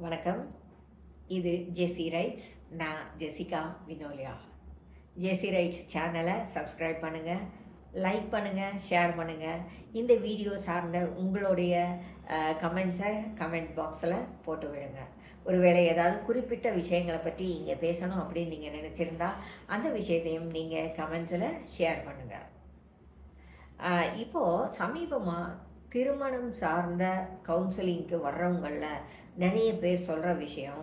வணக்கம். இது ஜெஸி ரைட்ஸ். நான் ஜெசிகா வினோலியா. ஜெஸி ரைட்ஸ் சேனலை சப்ஸ்கிரைப் பண்ணுங்கள், லைக் பண்ணுங்கள், ஷேர் பண்ணுங்கள். இந்த வீடியோ சார்ந்த உங்களுடைய கமெண்ட்ஸை கமெண்ட் பாக்ஸில் போட்டு விடுங்க. ஒருவேளை ஏதாவது குறிப்பிட்ட விஷயங்களை பற்றி இங்கே பேசணும் அப்படின்னு நீங்கள் நினச்சிருந்தா அந்த விஷயத்தையும் நீங்கள் கமெண்ட்ஸில் ஷேர் பண்ணுங்கள். இப்போது சமீபமாக திருமணம் சார்ந்த கவுன்சிலிங்க்கு வர்றவங்களில் நிறைய பேர் சொல்கிற விஷயம்,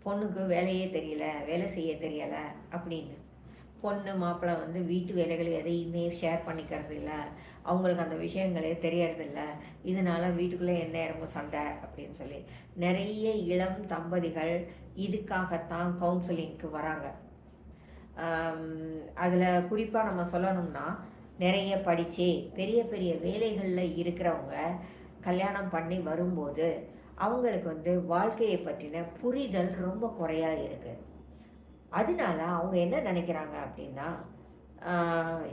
பொண்ணுக்கு வேலையே தெரியல, வேலை செய்ய தெரியலை அப்படின்னு. பொண்ணு மாப்பிள்ளை வந்து வீட்டு வேலைகள் எதையுமே ஷேர் பண்ணிக்கிறது இல்லை, அவங்களுக்கு அந்த விஷயங்களே தெரியறதில்ல, இதனால் வீட்டுக்குள்ளே எந்நேரமும் சண்டை அப்படின்னு சொல்லி நிறைய இளம் தம்பதிகள் இதுக்காகத்தான் கவுன்சிலிங்க்கு வராங்க. அதில் குறிப்பாக நம்ம சொல்லணும்னா, நிறைய படித்து பெரிய பெரிய வேலைகளில் இருக்கிறவங்க கல்யாணம் பண்ணி வரும்போது அவங்களுக்கு வந்து வாழ்க்கையை பற்றின புரிதல் ரொம்ப குறையாக இருக்குது. அதனால அவங்க என்ன நினைக்கிறாங்க அப்படின்னா,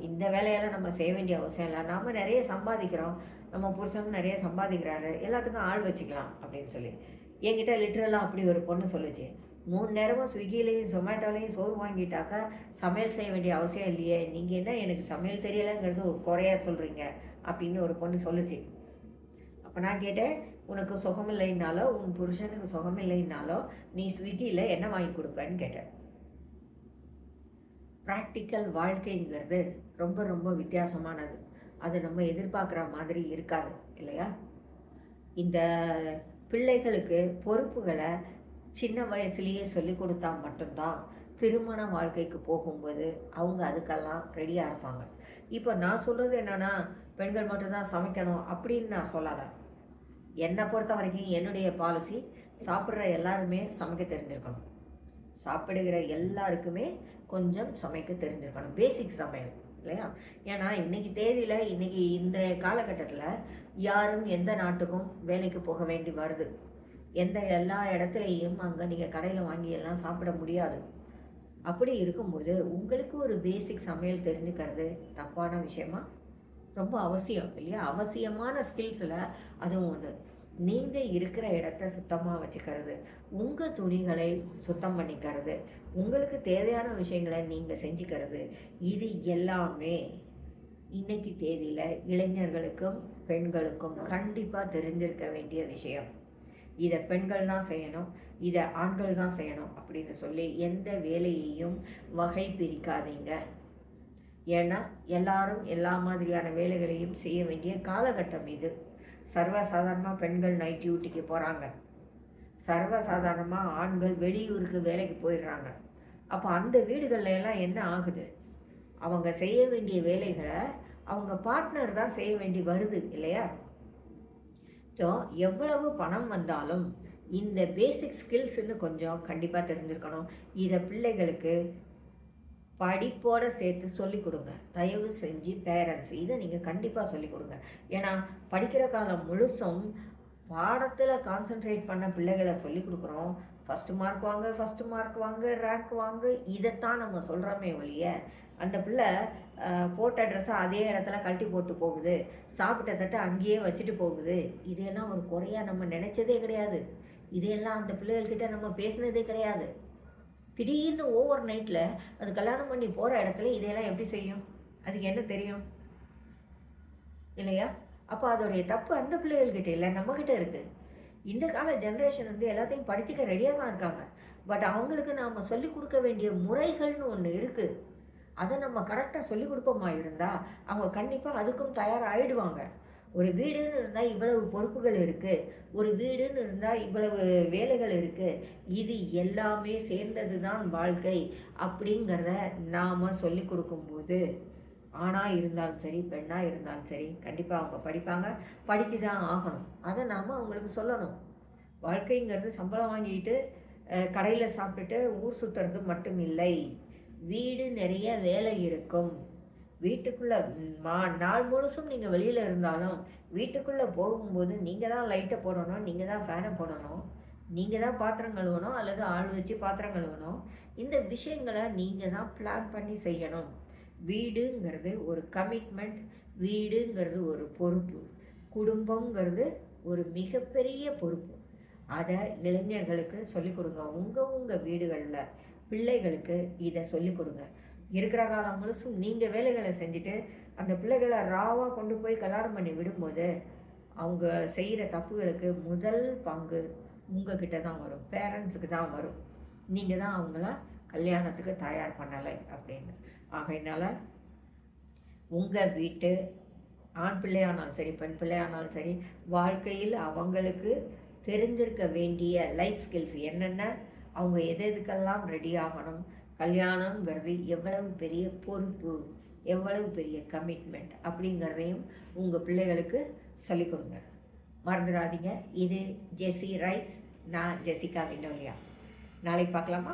இந்த வேலையெல்லாம் நம்ம செய்ய வேண்டிய அவசியம் இல்லை, நாம் நிறைய சம்பாதிக்கிறோம், நம்ம புருஷனும் நிறைய சம்பாதிக்கிறாரு, எல்லாத்துக்கும் ஆள் வச்சுக்கலாம் அப்படின்னு சொல்லி. என்கிட்ட லிட்ரலாக அப்படி ஒரு பொண்ணு சொல்லுச்சு, 3 நேரமும் ஸ்விக்கிலையும் ஜொமேட்டோலையும் சோறு வாங்கிட்டாக்கா சமையல் செய்ய வேண்டிய அவசியம் இல்லையே, நீங்கள் என்ன எனக்கு சமையல் தெரியலைங்கிறது ஒரு குறையாக சொல்கிறீங்க அப்படின்னு ஒரு பொண்ணு சொல்லுச்சு. அப்போ நான் கேட்டேன், உனக்கு சுகமில்லைன்னாலோ உன் புருஷனுக்கு சுகமில்லைன்னாலோ நீ ஸ்விக்கியில் என்ன வாங்கி கொடுப்பேன்னு கேட்டேன். ப்ராக்டிக்கல் வாழ்க்கைங்கிறது ரொம்ப ரொம்ப வித்தியாசமானது. அது நம்ம எதிர்பார்க்குற மாதிரி இருக்காது இல்லையா? இந்த பிள்ளைகளுக்கு பொறுப்புகளை சின்ன வயசுலேயே சொல்லி கொடுத்தா மட்டும்தான் திருமண வாழ்க்கைக்கு போகும்போது அவங்க அதுக்கெல்லாம் ரெடியாக இருப்பாங்க. இப்போ நான் சொல்கிறது என்னென்னா, பெண்கள் மட்டும்தான் சமைக்கணும் அப்படின்னு நான் சொல்லலை. என்னை பொறுத்த வரைக்கும் என்னுடைய பாலிசி, சாப்பிட்ற எல்லாருமே சமைக்க தெரிஞ்சிருக்கணும். சாப்பிடுகிற எல்லாருக்குமே கொஞ்சம் சமைக்க தெரிஞ்சிருக்கணும், பேசிக் சமையல் இல்லையா? ஏன்னா இன்றைக்கி தேதியில், இன்றைக்கி இன்றைய காலகட்டத்தில் யாரும் எந்த நாட்டுக்கும் வேலைக்கு போக வேண்டி வருது. எல்லா இடத்துலையும் அங்கே நீங்கள் கடையில் வாங்கி எல்லாம் சாப்பிட முடியாது. அப்படி இருக்கும்போது உங்களுக்கு ஒரு பேசிக் சமையல் தெரிஞ்சுக்கிறது தப்பான விஷயமா? ரொம்ப அவசியம் இல்லையா? அவசியமான ஸ்கில்ஸில் அதுவும் ஒன்று. நீங்கள் இருக்கிற இடத்த சுத்தமாக வச்சுக்கிறது, உங்கள் துணிகளை சுத்தம் பண்ணிக்கிறது, உங்களுக்கு தேவையான விஷயங்களை நீங்கள் செஞ்சுக்கிறது, இது எல்லாமே இன்னைக்கு தேதியில் இளைஞர்களுக்கும் பெண்களுக்கும் கண்டிப்பாக தெரிஞ்சிருக்க வேண்டிய விஷயம். இதை பெண்கள் தான் செய்யணும், இதை ஆண்கள் தான் செய்யணும் அப்படின்னு சொல்லி எந்த வேலையையும் வகை பிரிக்காதீங்க. ஏன்னா எல்லாரும் எல்லா மாதிரியான வேலைகளையும் செய்ய வேண்டிய காலகட்டம் இது. சர்வசாதாரணமாக பெண்கள் நைட் டியூட்டிக்கு போகிறாங்க, சர்வசாதாரணமாக ஆண்கள் வெளியூருக்கு வேலைக்கு போயிடுறாங்க. அப்போ அந்த வீடுகளில் எல்லாம் என்ன ஆகுது? அவங்க செய்ய வேண்டிய வேலைகளை அவங்க பார்ட்னர் தான் செய்ய வேண்டி வருது இல்லையா? ஸோ எவ்வளவு பணம் வந்தாலும் இந்த பேசிக் ஸ்கில்ஸ்ன்னு கொஞ்சம் கண்டிப்பாக தெரிஞ்சிருக்கணும். இதை பிள்ளைகளுக்கு படிப்போடு சேர்த்து சொல்லிக் கொடுங்க. தயவு செஞ்சு பேரண்ட்ஸ் இதை நீங்கள் கண்டிப்பாக சொல்லிக் கொடுங்க. ஏன்னா படிக்கிற காலம் முழுசும் பாடத்தில் கான்சென்ட்ரேட் பண்ண பிள்ளைகளை சொல்லிக் கொடுக்குறோம். ஃபஸ்ட்டு மார்க் வாங்க, ஃபஸ்ட்டு மார்க் வாங்க, ரேங்க் வாங்க, இதைத்தான் நம்ம சொல்கிறோமே ஒழிய, அந்த பிள்ளை போட்ட ட்ரெஸ்ஸை அதே இடத்துல கழட்டி போட்டு போகுது, சாப்பிட்ட தட்டை அங்கேயே வச்சுட்டு போகுது, இதையெல்லாம் ஒரு குறையாக நம்ம நினச்சதே கிடையாது. இதையெல்லாம் அந்த பிள்ளைகள்கிட்ட நம்ம பேசினதே கிடையாது. திடீர்னு ஓவர் நைட்டில் அது கல்யாணம் பண்ணி போகிற இடத்துல இதையெல்லாம் எப்படி செய்யும்? அதுக்கு என்ன தெரியும் இல்லையா? அப்போ அதோடைய தப்பு அந்த பிள்ளைகள்கிட்ட இல்லை, நம்மக்கிட்ட இருக்குது. இந்த கால ஜென்ரேஷன் வந்து எல்லாத்தையும் படிச்சுக்க ரெடியாக தான் இருக்காங்க. பட் அவங்களுக்கு நாம் சொல்லிக் கொடுக்க வேண்டிய முறைகள்னு ஒன்று இருக்குது. அதை நம்ம கரெக்டாக சொல்லிக் கொடுப்போமா இருந்தால் அவங்க கண்டிப்பாக அதுக்கும் தயாராகிடுவாங்க. ஒரு வீடுன்னு இருந்தால் இவ்வளவு பொறுப்புகள் இருக்குது, ஒரு வீடுன்னு இருந்தால் இவ்வளவு வேலைகள் இருக்குது, இது எல்லாமே சேர்ந்தது தான் வாழ்க்கை அப்படிங்கிறத நாம் சொல்லி கொடுக்கும்போது ஆணாக இருந்தாலும் சரி, பெண்ணாக இருந்தாலும் சரி, கண்டிப்பாக அவங்க படிப்பாங்க, படித்து தான் ஆகணும். அதை நாம் அவங்களுக்கு சொல்லணும். வாழ்க்கைங்கிறது சம்பளம் வாங்கிட்டு கடையில் சாப்பிட்டுட்டு ஊர் சுற்றுறது மட்டும் இல்லை. வீடு நிறைய வேலை இருக்கும். வீட்டுக்குள்ளே நாள் முழுசும் நீங்கள் வெளியில் இருந்தாலும் வீட்டுக்குள்ளே போகும்போது நீங்கள் தான் லைட்டை போடணும், நீங்கள் தான் ஃபேனை போடணும், நீங்கள் தான் பாத்திரம் கழுவணும் அல்லது ஆள் வச்சு பாத்திரம் கழுவணும். இந்த விஷயங்களை நீங்கள் தான் பிளான் பண்ணி செய்யணும். வீடுங்கிறது ஒரு கமிட்மெண்ட், வீடுங்கிறது ஒரு பொறுப்பு, குடும்பங்கிறது ஒரு மிகப்பெரிய பொறுப்பு. அதை இளைஞர்களுக்கு சொல்லிக் கொடுங்க. உங்கள் வீடுகளில் பிள்ளைகளுக்கு இதை சொல்லிக் கொடுங்க. இருக்கிற காலம் முழுசும் நீங்கள் வேலைகளை செஞ்சுட்டு அந்த பிள்ளைகளை ராவாக கொண்டு போய் கல்யாணம் பண்ணி விடும்போது அவங்க செய்கிற தப்புகளுக்கு முதல் பங்கு உங்ககிட்ட தான் வரும், பேரண்ட்ஸுக்கு தான் வரும். நீங்கள் தான் அவங்கள கல்யாணத்துக்கு தயார் பண்ணலை அப்படின்னு. ஆகையினால உங்கள் வீட்டு ஆண் பிள்ளையானாலும் சரி, பெண் பிள்ளையானாலும் சரி, வாழ்க்கையில் அவங்களுக்கு தெரிஞ்சிருக்க வேண்டிய லைஃப் ஸ்கில்ஸ் என்னென்ன, அவங்க எதுக்கெல்லாம் ரெடி ஆகணும், கல்யாணங்கிறது எவ்வளவு பெரிய பொறுப்பு, எவ்வளவு பெரிய கமிட்மெண்ட் அப்படிங்கிறதையும் உங்கள் பிள்ளைகளுக்கு சொல்லிக் கொடுங்க. மறந்துடாதீங்க. இது ஜெஸி ரைட்ஸ். நான் ஜெசிகா வினோலியா. நாளைக்கு பார்க்கலாமா?